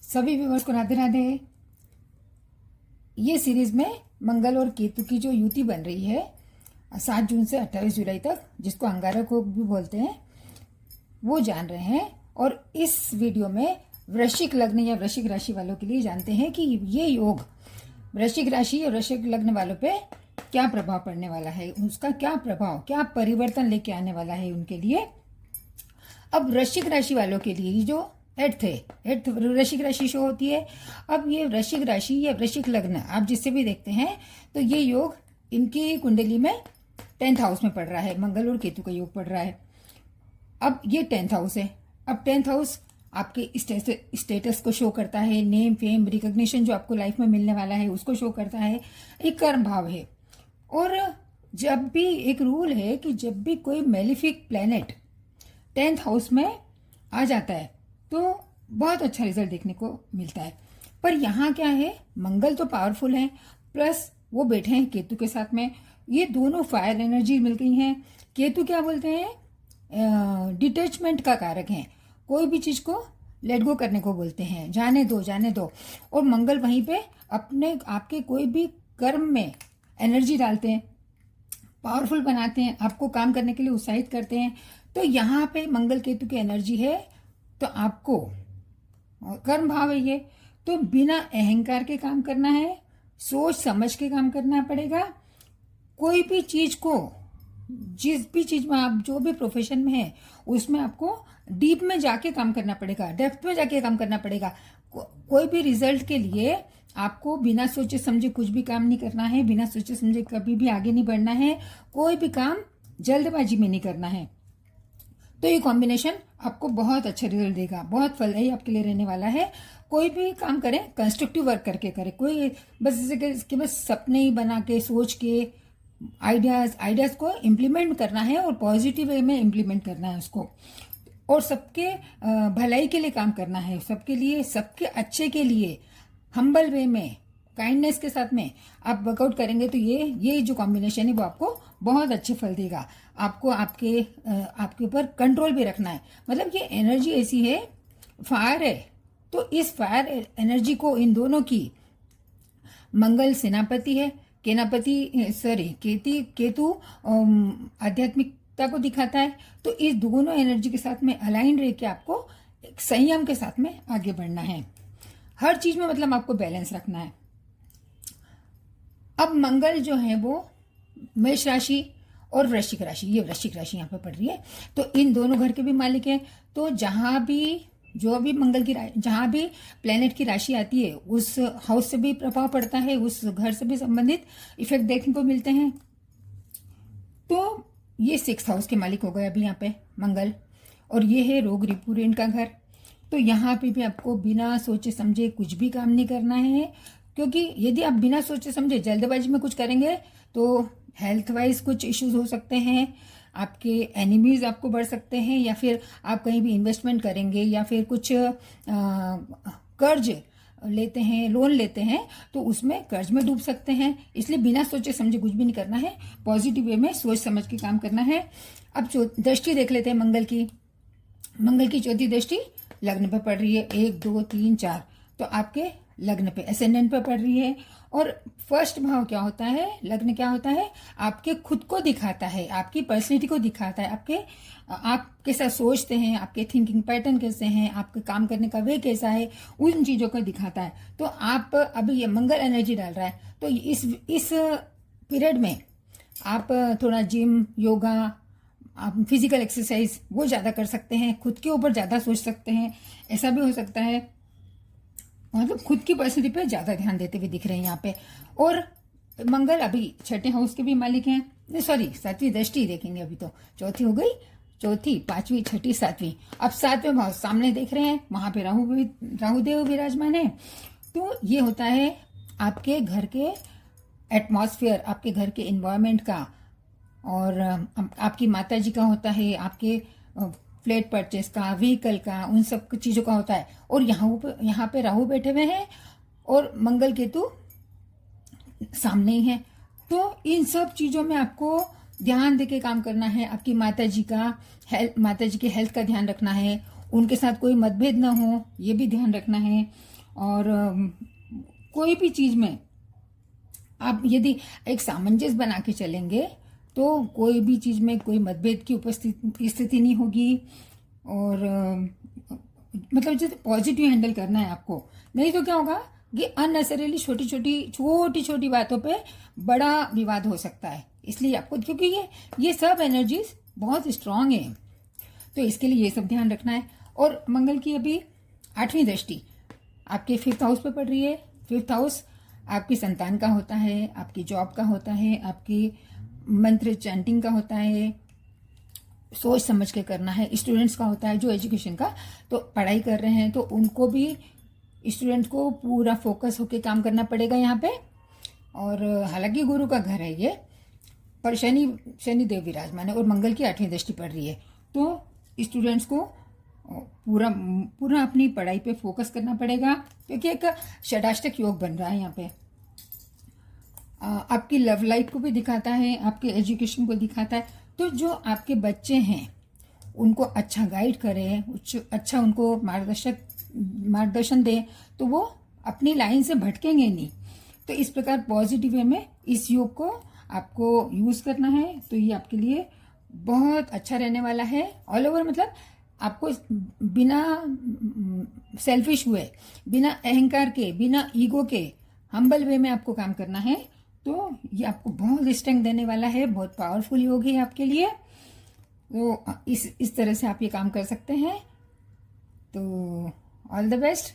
सभी व्यूअर्स को राधे राधे। ये सीरीज में मंगल और केतु की जो युति बन रही है 7 जून से 28 जुलाई तक, जिसको अंगारक योग भी बोलते हैं, वो जान रहे हैं। और इस वीडियो में वृश्चिक लग्न या वृश्चिक राशि वालों के लिए जानते हैं कि ये योग वृश्चिक राशि या वृश्चिक लग्न वालों पे क्या प्रभाव पड़ने वाला है, उसका क्या प्रभाव, क्या परिवर्तन लेके आने वाला है उनके लिए। अब वृश्चिक राशि वालों के लिए जो एट्थ वृश्चिक राशि शो होती है। अब ये वृश्चिक राशि या वृश्चिक लग्न आप जिससे भी देखते हैं तो ये योग इनकी कुंडली में 10th हाउस में पड़ रहा है। मंगल और केतु का योग पड़ रहा है। अब ये 10th हाउस है। अब 10th हाउस आपके स्टेटस को शो करता है, नेम फेम रिकॉग्निशन जो आपको लाइफ में मिलने वाला है उसको शो करता है। एक कर्म भाव है। और जब भी एक रूल है कि जब भी कोई मेलिफिक प्लेनेट 10th हाउस में आ जाता है तो बहुत अच्छा रिजल्ट देखने को मिलता है। पर यहाँ क्या है, मंगल तो पावरफुल है, प्लस वो बैठे हैं केतु के साथ में। ये दोनों फायर एनर्जी मिल गई हैं। केतु क्या बोलते हैं, डिटैचमेंट का कारक है। कोई भी चीज को लेट गो करने को बोलते हैं, जाने दो जाने दो। और मंगल वहीं पे अपने आपके कोई भी कर्म में एनर्जी डालते हैं, पावरफुल बनाते हैं, आपको काम करने के लिए उत्साहित करते हैं। तो यहाँ पे मंगल केतु की एनर्जी है। तो आपको कर्म भाव है ये, तो बिना अहंकार के काम करना है, सोच समझ के काम करना पड़ेगा। कोई भी चीज को, जिस भी चीज में आप जो भी प्रोफेशन में है उसमें आपको डीप में जाके काम करना पड़ेगा, डेप्थ में जाके काम करना पड़ेगा। कोई भी रिजल्ट के लिए आपको बिना सोचे समझे कुछ भी काम नहीं करना है, बिना सोचे समझे कभी भी आगे नहीं बढ़ना है, कोई भी काम जल्दबाजी में नहीं करना है। तो ये कॉम्बिनेशन आपको बहुत अच्छा रिजल्ट देगा, बहुत फलदायी आपके लिए रहने वाला है। कोई भी काम करें कंस्ट्रक्टिव वर्क करके करें। कोई बस जैसे कि बस सपने ही बना के सोच के आइडियाज को इम्प्लीमेंट करना है और पॉजिटिव वे में इम्प्लीमेंट करना है उसको, और सबके भलाई के लिए काम करना है, सबके लिए, सबके अच्छे के लिए हम्बल वे में, काइंडनेस के साथ में आप वर्कआउट करेंगे तो ये जो कॉम्बिनेशन है वो आपको बहुत अच्छे फल देगा। आपको आपके ऊपर कंट्रोल भी रखना है। मतलब ये एनर्जी ऐसी है, फायर है, तो इस फायर एनर्जी को इन दोनों की, मंगल सेनापति है, केतु आध्यात्मिकता को दिखाता है। तो इस दोनों एनर्जी के साथ में अलाइन रह के आपको एक संयम के साथ में आगे बढ़ना है। हर चीज में मतलब आपको बैलेंस रखना है। अब मंगल जो है वो मेष राशि और वृश्चिक राशि, ये वृश्चिक राशि यहाँ पे पड़ रही है, तो इन दोनों घर के भी मालिक हैं। तो जहां भी जो भी मंगल की जहां भी प्लेनेट की राशि आती है उस हाउस से भी प्रभाव पड़ता है, उस घर से भी संबंधित इफेक्ट देखने को मिलते हैं। तो ये 6th हाउस के मालिक हो गए अभी यहाँ पे मंगल, और ये है रोग रिपू ऋण का घर। तो यहाँ पे भी आपको बिना सोचे समझे कुछ भी काम नहीं करना है, क्योंकि यदि आप बिना सोचे समझे जल्दबाजी में कुछ करेंगे तो हेल्थ वाइज कुछ इश्यूज हो सकते हैं, आपके एनिमीज आपको बढ़ सकते हैं, या फिर आप कहीं भी इन्वेस्टमेंट करेंगे या फिर कुछ कर्ज लेते हैं, लोन लेते हैं, तो उसमें कर्ज में डूब सकते हैं। इसलिए बिना सोचे समझे कुछ भी नहीं करना है, पॉजिटिव वे में सोच समझ के काम करना है। अब दृष्टि देख लेते हैं मंगल की चौथी दृष्टि लग्न पे पड़ रही है, 1 2 3 4, तो आपके लग्न पे एसेंडेंट पे पड़ रही है। और फर्स्ट भाव क्या होता है, लग्न क्या होता है, आपके खुद को दिखाता है, आपकी पर्सनैलिटी को दिखाता है, आप कैसा सोचते हैं, आपके थिंकिंग पैटर्न कैसे हैं, आपके काम करने का वे कैसा है, उन चीजों को दिखाता है। तो आप अभी ये मंगल एनर्जी डाल रहा है, तो इस पीरियड में आप थोड़ा जिम, योगा, आप फिजिकल एक्सरसाइज वो ज्यादा कर सकते हैं, खुद के ऊपर ज्यादा सोच सकते हैं। ऐसा भी हो सकता है, मतलब खुद की पर्सनैलिटी पे ज्यादा ध्यान देते हुए दिख रहे हैं यहाँ पे। और मंगल अभी 6ठे हाउस के भी मालिक हैं, सॉरी 7वीं दृष्टि देखेंगे। अभी तो चौथी हो गई, चौथी, 5वीं, 6ठी, 7वीं। अब 7वें भाव सामने देख रहे हैं, वहां पे राहुदेव विराजमान है। तो ये होता है आपके घर के एटमॉस्फेयर, आपके घर के एनवायरमेंट का, और आपकी माता जी का होता है, आपके फ्लैट परचेस का, व्हीकल का, उन सब चीजों का होता है। और यहाँ पे राहु बैठे हुए हैं और मंगल केतु सामने ही है। तो इन सब चीजों में आपको ध्यान देके काम करना है। आपकी माता जी की हेल्थ का ध्यान रखना है, उनके साथ कोई मतभेद ना हो, ये भी ध्यान रखना है। और कोई भी चीज में आप यदि एक सामंजस्य बना के चलेंगे तो कोई भी चीज में कोई मतभेद की स्थिति नहीं होगी। और मतलब जैसे पॉजिटिव हैंडल करना है आपको, नहीं तो क्या होगा कि अननेसेसरीली छोटी छोटी बातों पे बड़ा विवाद हो सकता है। इसलिए आपको, क्योंकि ये सब एनर्जीज बहुत स्ट्रांग है, तो इसके लिए ये सब ध्यान रखना है। और मंगल की अभी 8वीं दृष्टि आपके 5th हाउस पे पड़ रही है। 5th हाउस आपकी संतान का होता है, आपकी जॉब का होता है, आपकी मंत्र चैंटिंग का होता है, सोच समझ के करना है। स्टूडेंट्स का होता है जो एजुकेशन का, तो पढ़ाई कर रहे हैं तो उनको भी, स्टूडेंट को पूरा फोकस होके काम करना पड़ेगा यहाँ पे। और हालांकि गुरु का घर है ये, पर शनि देव विराजमान है और मंगल की 8वीं दृष्टि पड़ रही है, तो स्टूडेंट्स को पूरा अपनी पढ़ाई पे फोकस करना पड़ेगा, क्योंकि एक षडाष्टक योग बन रहा है यहाँ पे। आपकी लव लाइफ को भी दिखाता है, आपके एजुकेशन को दिखाता है। तो जो आपके बच्चे हैं उनको अच्छा गाइड करें, अच्छा उनको मार्गदर्शन दें, तो वो अपनी लाइन से भटकेंगे नहीं। तो इस प्रकार पॉजिटिव वे में इस योग को आपको यूज करना है, तो ये आपके लिए बहुत अच्छा रहने वाला है। ऑल ओवर मतलब आपको बिना सेल्फिश हुए, बिना अहंकार के, बिना ईगो के, हम्बल वे में आपको काम करना है। तो ये आपको बहुत स्ट्रेंथ देने वाला है, बहुत पावरफुल योग है आपके लिए। तो इस तरह से आप ये काम कर सकते हैं। तो ऑल द बेस्ट।